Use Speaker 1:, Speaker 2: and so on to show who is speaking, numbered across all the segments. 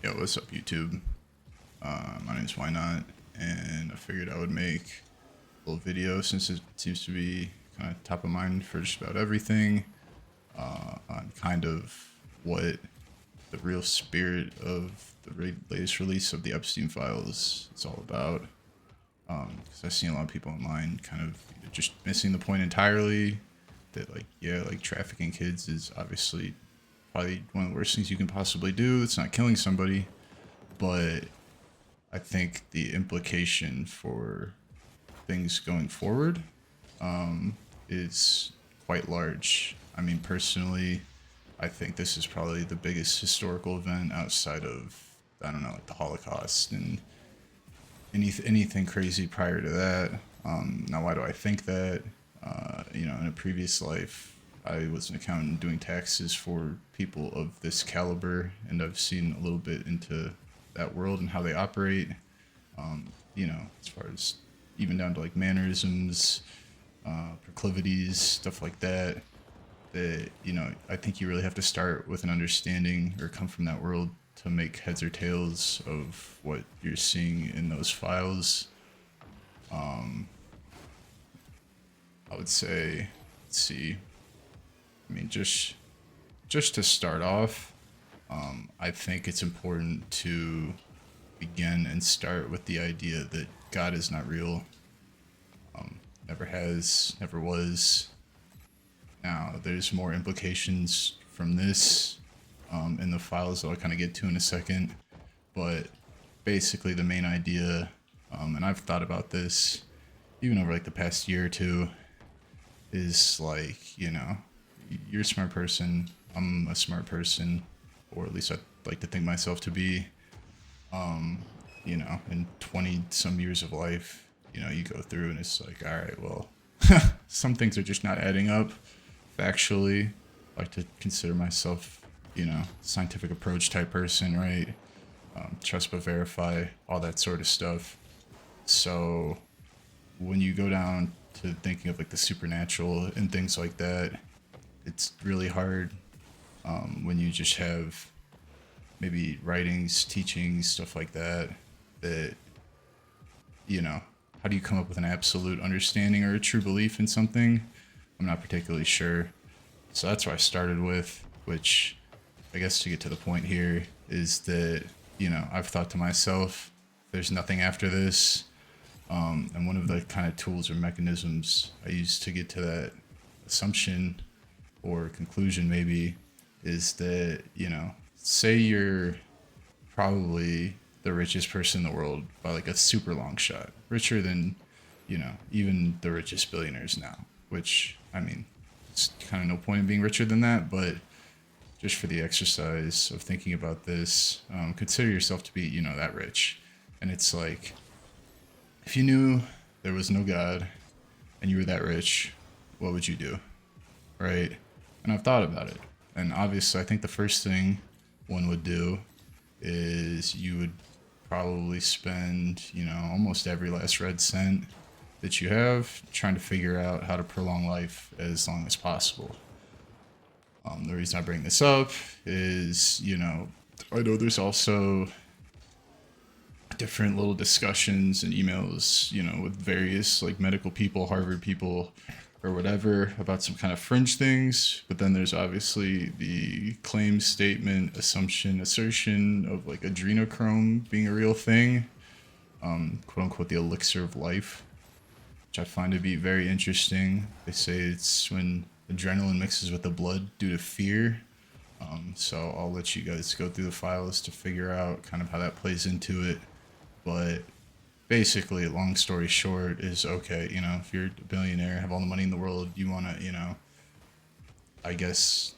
Speaker 1: Yo, what's up, YouTube? My name's Why Not, and I figured I would make a little video since it seems to be kind of top of mind for just about everything on kind of what the real spirit of the latest release of the Epstein files is all about. Because I've seen a lot of people online kind of just missing the point entirely. That like trafficking kids is obviously probably one of the worst things you can possibly do. It's not killing somebody, but I think the implication for things going forward is quite large. I mean, personally, I think this is probably the biggest historical event outside of, I don't know, like the Holocaust and anything crazy prior to that. Now, why do I think that? In a previous life, I was an accountant doing taxes for people of this caliber, and I've seen a little bit into that world and how they operate. As far as even down to like mannerisms, proclivities, stuff like that. I think you really have to start with an understanding or come from that world to make heads or tails of what you're seeing in those files. I would say, let's see. I mean, just to start off, I think it's important to begin and start with the idea that God is not real. Never has, never was. Now, there's more implications from this in the files that I'll kind of get to in a second. But basically, the main idea, and I've thought about this even over like the past year or two, is like, you're a smart person, I'm a smart person, or at least I'd like to think myself to be. In 20 some years of life, you go through and it's like, all right, well, some things are just not adding up factually. I like to consider myself, scientific approach type person, right? Trust but verify, all that sort of stuff. So when you go down to thinking of like the supernatural and things like that, it's really hard when you just have maybe writings, teachings, stuff like that, how do you come up with an absolute understanding or a true belief in something? I'm not particularly sure. So that's where I started with, which I guess to get to the point here is that, I've thought to myself, there's nothing after this. And one of the kind of tools or mechanisms I use to get to that assumption or conclusion maybe is that, say you're probably the richest person in the world by like a super long shot, richer than, even the richest billionaires now, which, I mean, it's kind of no point in being richer than that, but just for the exercise of thinking about this, consider yourself to be, that rich. And it's like, if you knew there was no God and you were that rich, what would you do? Right? And I've thought about it. And obviously, I think the first thing one would do is you would probably spend, almost every last red cent that you have trying to figure out how to prolong life as long as possible. The reason I bring this up is, I know there's also different little discussions and emails, with various like medical people, Harvard people, or whatever about some kind of fringe things. But then there's obviously the claim, statement, assumption, assertion of like adrenochrome being a real thing, quote unquote, the elixir of life, which I find to be very interesting. They say it's when adrenaline mixes with the blood due to fear. So I'll let you guys go through the files to figure out kind of how that plays into it. But basically, long story short, is okay, if you're a billionaire, have all the money in the world, you want to, I guess,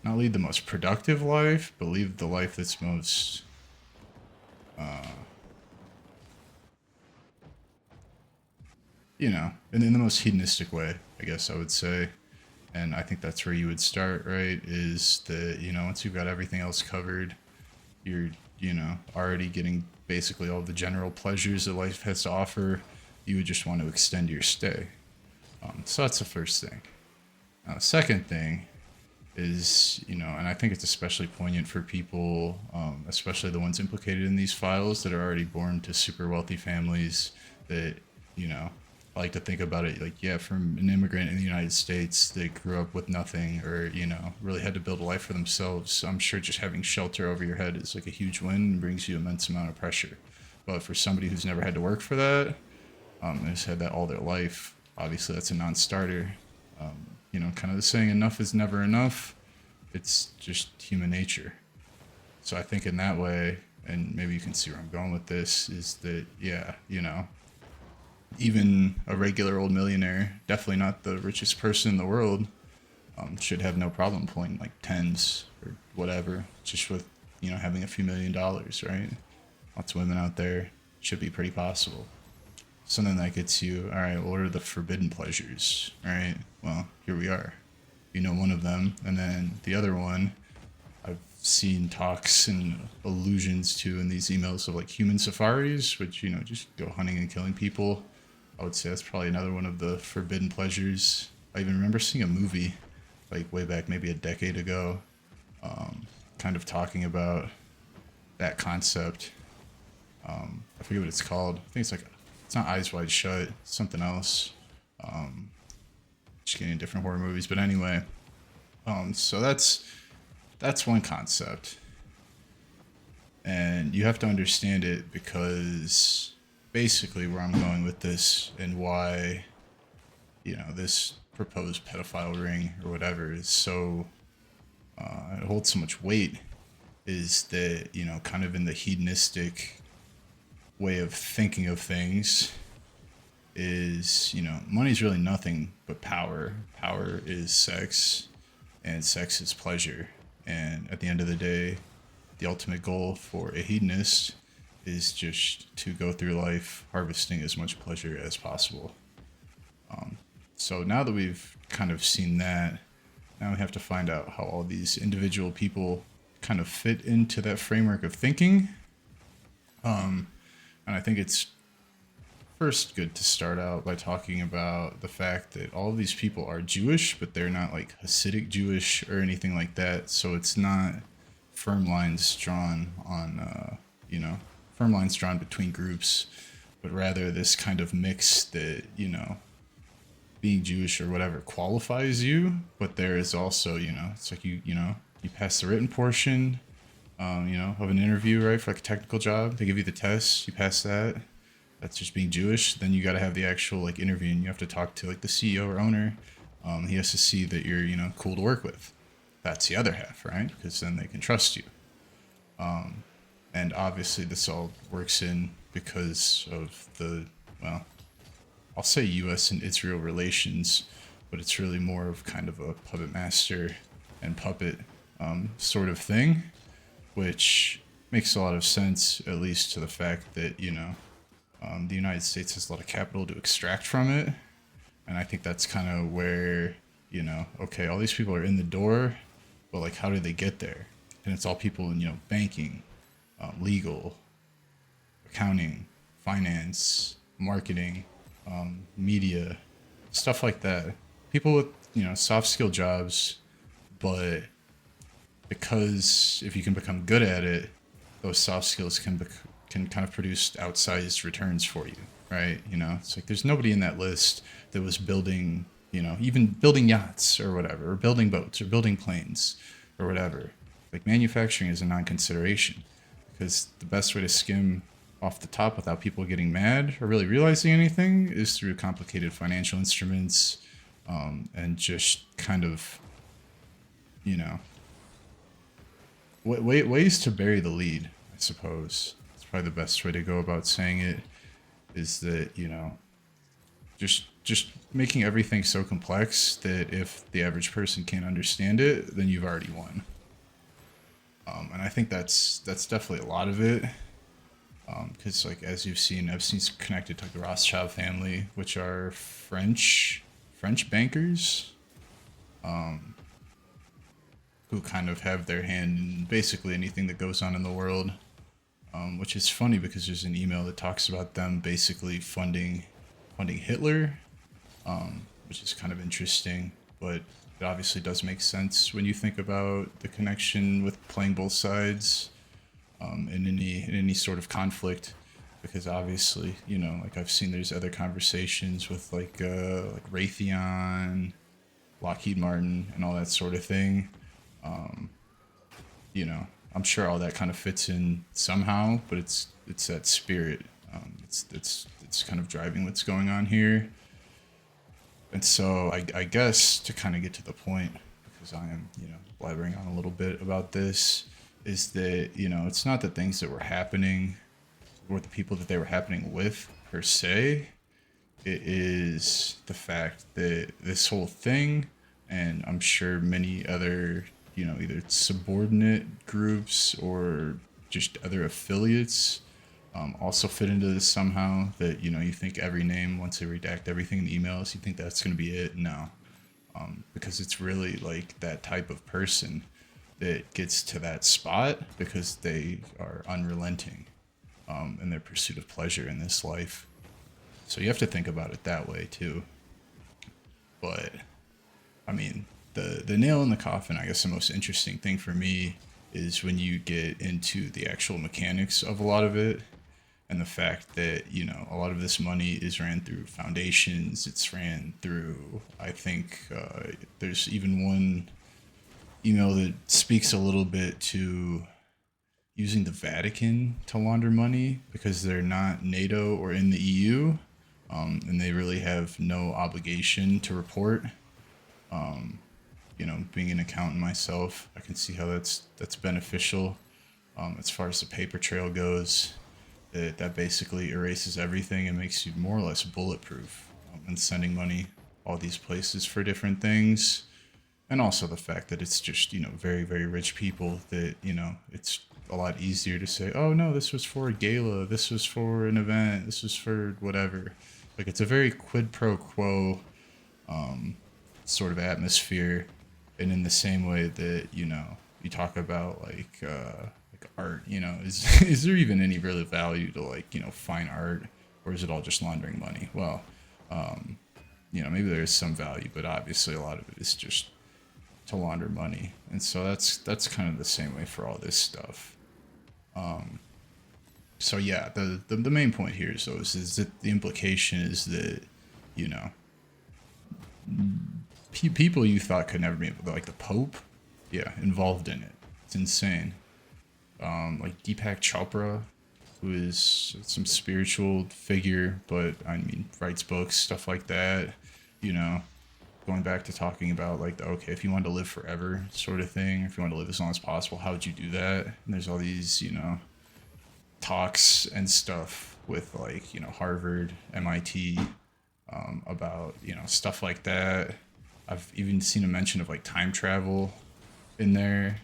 Speaker 1: not lead the most productive life, but lead the life that's most, in the most hedonistic way, I guess I would say. And I think that's where you would start, right? Is that, once you've got everything else covered, you're, already getting basically all the general pleasures that life has to offer. You would just want to extend your stay. So that's the first thing. Now, the second thing is, and I think it's especially poignant for people, especially the ones implicated in these files that are already born to super wealthy families that, I like to think about it like, yeah, from an immigrant in the United States that grew up with nothing or, really had to build a life for themselves. I'm sure just having shelter over your head is like a huge win and brings you immense amount of pressure. But for somebody who's never had to work for that, and has had that all their life, obviously that's a non-starter. Kind of the saying, enough is never enough. It's just human nature. So I think in that way, and maybe you can see where I'm going with this, is that, yeah, even a regular old millionaire, definitely not the richest person in the world, should have no problem pulling like tens or whatever, just with, having a few $1,000,000, right? Lots of women out there, should be pretty possible. Something that gets you, all right, what are the forbidden pleasures? All right, well, here we are. One of them. And then the other one, I've seen talks and allusions to in these emails of like human safaris, which, just go hunting and killing people. I would say that's probably another one of the forbidden pleasures. I even remember seeing a movie like way back, maybe a decade ago, kind of talking about that concept. I forget what it's called. I think it's not Eyes Wide Shut, it's something else. Just getting different horror movies, but anyway. So that's one concept, and you have to understand it because basically where I'm going with this and why, this proposed pedophile ring or whatever is so it holds so much weight is that kind of in the hedonistic way of thinking of things is, money's really nothing but power. Power is sex, and sex is pleasure. And at the end of the day, the ultimate goal for a hedonist is just to go through life harvesting as much pleasure as possible. So now that we've kind of seen that, now we have to find out how all these individual people kind of fit into that framework of thinking. And I think it's first good to start out by talking about the fact that all of these people are Jewish, but they're not like Hasidic Jewish or anything like that. So it's not firm lines drawn on, firm lines drawn between groups, but rather this kind of mix that, being Jewish or whatever qualifies you, but there is also, it's like you pass the written portion, of an interview, right? For like a technical job, they give you the test, you pass that. That's just being Jewish. Then you got to have the actual like interview, and you have to talk to like the CEO or owner. He has to see that you're, cool to work with. That's the other half, right? Because then they can trust you. And obviously this all works in because of the, well, I'll say U.S. and Israel relations, but it's really more of kind of a puppet master and puppet sort of thing, which makes a lot of sense, at least to the fact that, the United States has a lot of capital to extract from it. And I think that's kind of where, okay, all these people are in the door, but like, how do they get there? And it's all people in, banking, legal, accounting, finance, marketing, media, stuff like that. People with, soft skill jobs, but because if you can become good at it, those soft skills can kind of produce outsized returns for you, right? It's like there's nobody in that list that was building, even building yachts or whatever, or building boats or building planes or whatever. Like manufacturing is a non-consideration because the best way to skim off the top without people getting mad or really realizing anything is through complicated financial instruments, and just kind of, ways to bury the lead, I suppose. It's probably the best way to go about saying it is that, just making everything so complex that if the average person can't understand it, then you've already won. And I think that's definitely a lot of it. Because like as you've seen, Epstein's connected to like the Rothschild family, which are French bankers, who kind of have their hand in basically anything that goes on in the world. Which is funny because there's an email that talks about them basically funding Hitler, which is kind of interesting. But it obviously does make sense when you think about the connection with playing both sides, in any sort of conflict, because obviously, you know, like I've seen there's other conversations with like Raytheon, Lockheed Martin, and all that sort of thing. You know, I'm sure all that kind of fits in somehow, but it's that spirit. It's kind of driving what's going on here. And so I guess to kind of get to the point, because I am, you know, blabbering on a little bit about this, is that, you know, it's not the things that were happening or the people that they were happening with per se. It is the fact that this whole thing, and I'm sure many other, you know, either subordinate groups or just other affiliates, also fit into this somehow. That, you know, you think every name, once they redact everything in the emails, you think that's going to be it. No, because it's really like that type of person that gets to that spot because they are unrelenting, in their pursuit of pleasure in this life. So you have to think about it that way too. But I mean, the nail in the coffin, I guess the most interesting thing for me is when you get into the actual mechanics of a lot of it, and the fact that, you know, a lot of this money is ran through foundations. It's ran through, I think, there's even one email that speaks a little bit to using the Vatican to launder money because they're not NATO or in the EU, and they really have no obligation to report. You know, being an accountant myself, I can see how that's beneficial, as far as the paper trail goes. That basically erases everything and makes you more or less bulletproof, in sending money all these places for different things. And also the fact that it's just, you know, very, very rich people that, you know, it's a lot easier to say, oh no, this was for a gala, this was for an event, this was for whatever. Like, it's a very quid pro quo, sort of atmosphere. And in the same way that, you know, you talk about like art, you know, is is there even any really value to, like, you know, fine art, or is it all just laundering money? Well, you know, maybe there is some value, but obviously a lot of it is just to launder money. And so that's kind of the same way for all this stuff. So yeah, the main point here is that the implication is that, you know, people you thought could never be, like the Pope, yeah, involved in it. It's insane. Like Deepak Chopra, who is some spiritual figure, but I mean writes books, stuff like that. You know, going back to talking about like the, okay, if you wanted to live forever sort of thing, if you want to live as long as possible, how would you do that? And there's all these, you know, talks and stuff with, like, you know, Harvard, MIT, about, you know, stuff like that. I've even seen a mention of like time travel in there.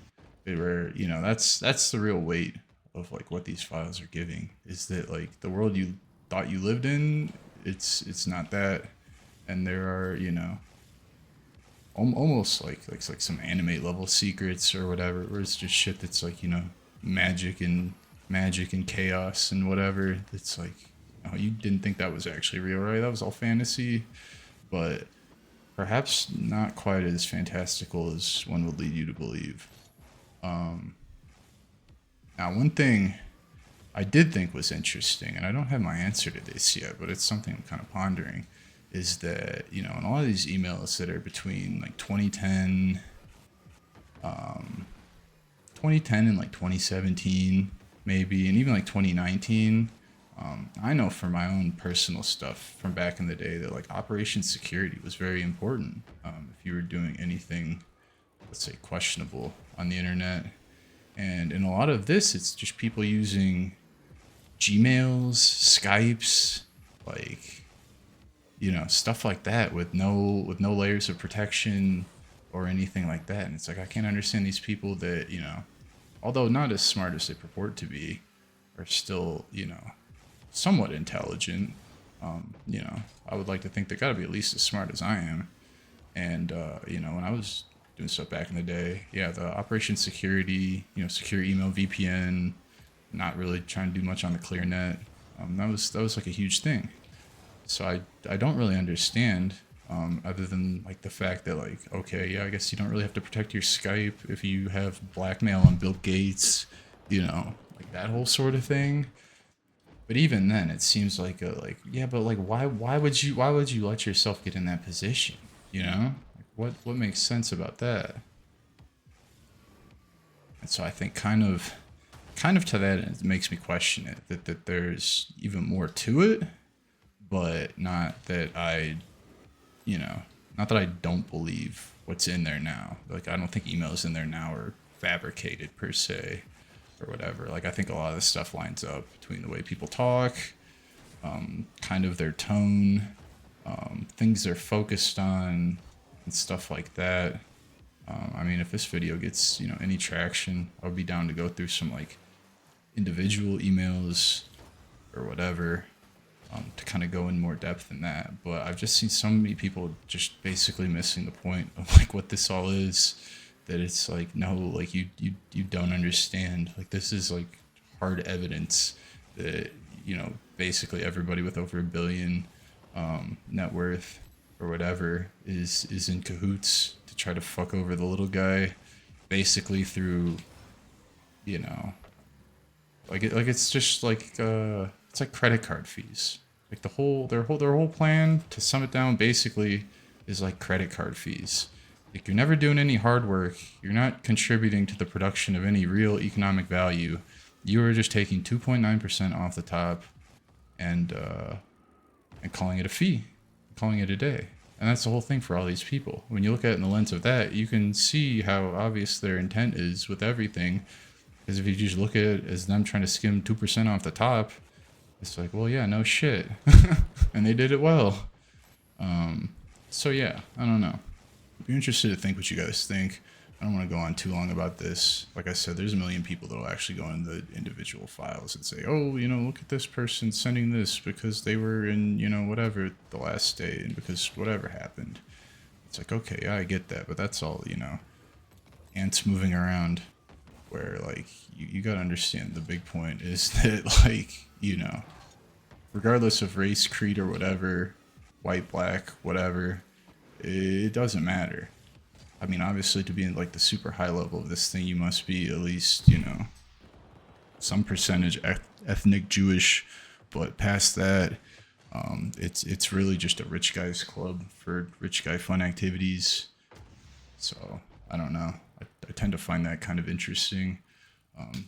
Speaker 1: They were, you know, that's the real weight of like what these files are giving, is that like the world you thought you lived in, it's not that. And there are, you know, almost like some anime level secrets or whatever, where it's just shit that's like, you know, magic and chaos and whatever. It's like, oh, you didn't think that was actually real, right? That was all fantasy. But perhaps not quite as fantastical as one would lead you to believe. Now, one thing I did think was interesting, and I don't have my answer to this yet, but it's something I'm kind of pondering, is that, you know, in all of these emails that are between like 2010 and like 2017, maybe, and even like 2019, I know from my own personal stuff from back in the day that like Operation Security was very important, if you were doing anything, let's say, questionable on the internet. And in a lot of this, it's just people using Gmails, Skypes, like, you know, stuff like that with no layers of protection or anything like that. And it's like, I can't understand these people that, you know, although not as smart as they purport to be, are still, you know, somewhat intelligent. You know, I would like to think they got to be at least as smart as I am. And you know, when I was doing stuff back in the day, yeah, the Operation Security, you know, secure email, VPN, not really trying to do much on the ClearNet. That was like a huge thing. So I don't really understand Other than like the fact that like, okay, yeah, I guess you don't really have to protect your Skype if you have blackmail on Bill Gates, like that whole sort of thing. But even then, it seems like yeah, but like why would you let yourself get in that position? Like what makes sense about that? And so I think kind of to that end, it makes me question it that there's even more to it, but you know, not that I don't believe what's in there now. Like I don't think emails in there now are fabricated per se or whatever. Like I think a lot of this stuff lines up between the way people talk, kind of their tone, things they're focused on, and stuff like that. I mean, if this video gets any traction, I would be down to go through some like individual emails or whatever, to kind of go in more depth in that. But I've just seen so many people just basically missing the point of like what this all is. That it's like, no, like you don't understand. Like this is like hard evidence that basically everybody with over a billion net worth or whatever is in cahoots to try to fuck over the little guy, basically through you know it's just like it's like credit card fees. Like their whole plan, to sum it down, basically is like credit card fees. Like you're never doing any hard work, you're not contributing to the production of any real economic value. You are just taking 2.9% off the top and calling it a fee, calling it a day. And that's the whole thing for all these people. When you look at it in the lens of that, you can see how obvious their intent is with everything. Because if you just look at it as them trying to skim 2% off the top, it's like, well, yeah, no shit. And they did it well. So yeah, I don't know. I'd be interested to think what you guys think. I don't want to go on too long about this. Like I said, there's a million people that will actually go in the individual files and say, oh, look at this person sending this because they were in, whatever the last day and because whatever happened. It's like, okay, yeah, I get that, but that's all, ants moving around. Where like you gotta understand the big point is that like regardless of race, creed, or whatever, white, black, whatever, it doesn't matter. I mean, obviously, to be in like the super high level of this thing, you must be at least some percentage ethnic Jewish, but past that, it's really just a rich guy's club for rich guy fun activities. So I don't know. I tend to find that kind of interesting,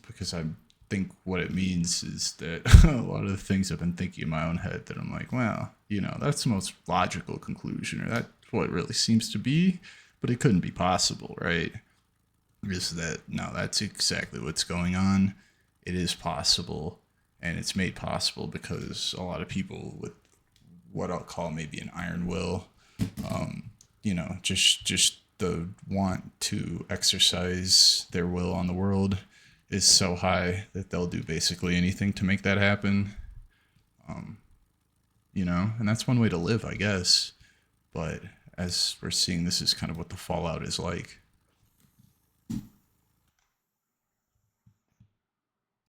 Speaker 1: because I think what it means is that a lot of the things I've been thinking in my own head that I'm like, well, that's the most logical conclusion, or that's what it really seems to be, but it couldn't be possible, right? Is that no, that's exactly what's going on. It is possible, and it's made possible because a lot of people with what I'll call maybe an iron will, just the want to exercise their will on the world is so high that they'll do basically anything to make that happen. And that's one way to live, I guess. But as we're seeing, this is kind of what the fallout is like.